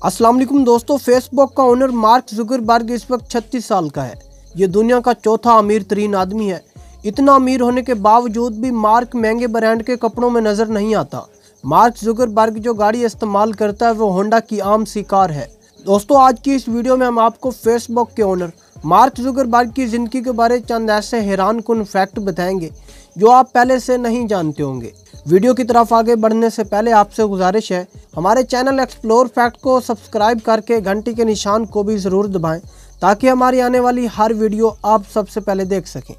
अस्सलाम वालेकुम दोस्तों, फेसबुक का ओनर मार्क जुकरबर्ग इस वक्त 36 साल का है। ये दुनिया का चौथा अमीर तरीन आदमी है। इतना अमीर होने के बावजूद भी मार्क महंगे ब्रांड के कपड़ों में नजर नहीं आता। मार्क जुकरबर्ग जो गाड़ी इस्तेमाल करता है वो होंडा की आम सी कार है। दोस्तों, आज की इस वीडियो में हम आपको फेसबुक के ओनर मार्क जुकरबर्ग की ज़िंदगी के बारे में चंद ऐसे हैरानकुन फैक्ट बताएंगे जो आप पहले से नहीं जानते होंगे। वीडियो की तरफ आगे बढ़ने से पहले आपसे गुजारिश है, हमारे चैनल एक्सप्लोर फैक्ट को सब्सक्राइब करके घंटी के निशान को भी ज़रूर दबाएं ताकि हमारी आने वाली हर वीडियो आप सबसे पहले देख सकें।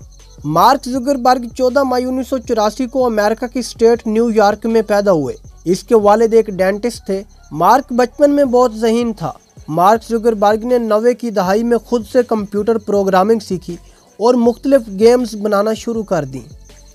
मार्क जुकरबर्ग 14 मई 1984 को अमेरिका की स्टेट न्यूयॉर्क में पैदा हुए। इसके वालिद एक डेंटिस्ट थे। मार्क बचपन में बहुत ज़हीन था। मार्क जुकरबर्ग ने 90 की दहाई में खुद से कंप्यूटर प्रोग्रामिंग सीखी और मुख्तलिफ गेम्स बनाना शुरू कर दी।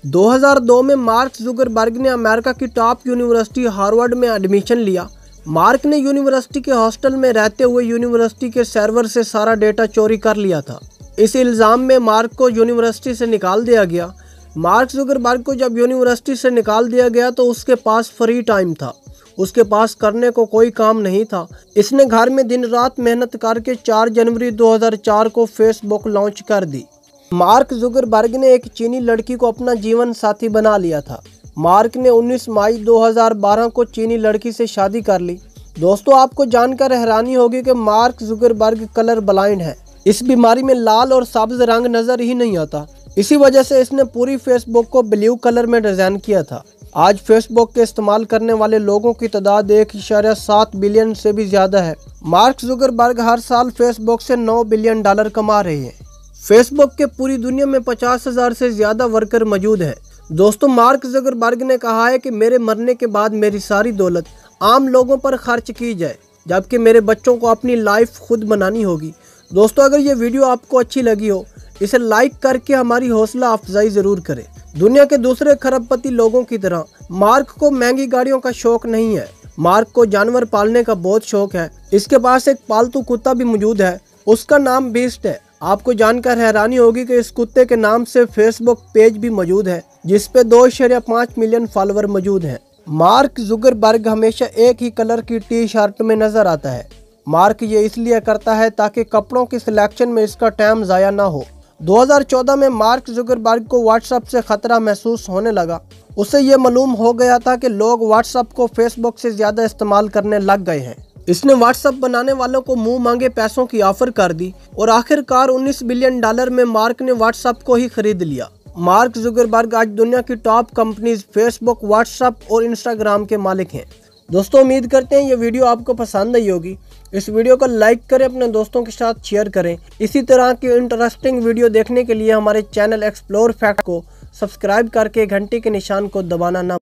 2002 में मार्क जुकरबर्ग ने अमेरिका की टॉप यूनिवर्सिटी हार्वर्ड में एडमिशन लिया। मार्क ने यूनिवर्सिटी के हॉस्टल में रहते हुए यूनिवर्सिटी के सर्वर से सारा डेटा चोरी कर लिया था। इस इल्ज़ाम में मार्क को यूनिवर्सिटी से निकाल दिया गया। मार्क जुकरबर्ग को जब यूनिवर्सिटी से निकाल दिया गया तो उसके पास फ्री टाइम था। उसके पास करने को कोई काम नहीं था। इसने घर में दिन रात मेहनत करके 4 जनवरी 2004 को फेसबुक लॉन्च कर दी। मार्क जुकरबर्ग ने एक चीनी लड़की को अपना जीवन साथी बना लिया था। मार्क ने 19 मई 2012 को चीनी लड़की से शादी कर ली। दोस्तों, आपको जानकर हैरानी होगी कि मार्क जुकरबर्ग कलर ब्लाइंड है। इस बीमारी में लाल और सब्ज रंग नजर ही नहीं आता। इसी वजह से इसने पूरी फेसबुक को ब्लू कलर में डिजाइन किया था। आज फेसबुक के इस्तेमाल करने वाले लोगों की तादाद 1.7 बिलियन से भी ज्यादा है। मार्क जुकरबर्ग हर साल फेसबुक से $9 बिलियन कमा रहे हैं। फेसबुक के पूरी दुनिया में 50,000 से ज्यादा वर्कर मौजूद हैं। दोस्तों, मार्क जुकरबर्ग ने कहा है कि मेरे मरने के बाद मेरी सारी दौलत आम लोगों पर खर्च की जाए, जबकि मेरे बच्चों को अपनी लाइफ खुद बनानी होगी। दोस्तों, अगर ये वीडियो आपको अच्छी लगी हो, इसे लाइक करके हमारी हौसला अफजाई जरूर करें। दुनिया के दूसरे खरबपति लोगों की तरह मार्क को महंगी गाड़ियों का शौक नहीं है। मार्क को जानवर पालने का बहुत शौक है। इसके पास एक पालतू कुत्ता भी मौजूद है। उसका नाम बीस्ट है। आपको जानकर हैरानी होगी कि इस कुत्ते के नाम से फेसबुक पेज भी मौजूद है जिस पे 2.5 मिलियन फॉलोअर मौजूद हैं। मार्क जुकरबर्ग हमेशा एक ही कलर की टी शर्ट में नजर आता है। मार्क ये इसलिए करता है ताकि कपड़ों की सिलेक्शन में इसका टाइम ज़ाया ना हो। 2014 में मार्क जुकरबर्ग को व्हाट्सएप से खतरा महसूस होने लगा। उसे ये मालूम हो गया था कि लोग व्हाट्सएप को फेसबुक से ज़्यादा इस्तेमाल करने लग गए हैं। इसने व्हाट्सएप बनाने वालों को मुंह मांगे पैसों की ऑफर कर दी और आखिरकार $19 बिलियन में मार्क ने व्हाट्सएप को ही खरीद लिया। मार्क जुकरबर्ग आज दुनिया की टॉप कंपनीज फेसबुक, व्हाट्सएप और इंस्टाग्राम के मालिक हैं। दोस्तों, उम्मीद करते हैं ये वीडियो आपको पसंद आई होगी। इस वीडियो को लाइक करें, अपने दोस्तों के साथ शेयर करें। इसी तरह की इंटरेस्टिंग वीडियो देखने के लिए हमारे चैनल एक्सप्लोर फैक्ट को सब्सक्राइब करके घंटी के निशान को दबाना ना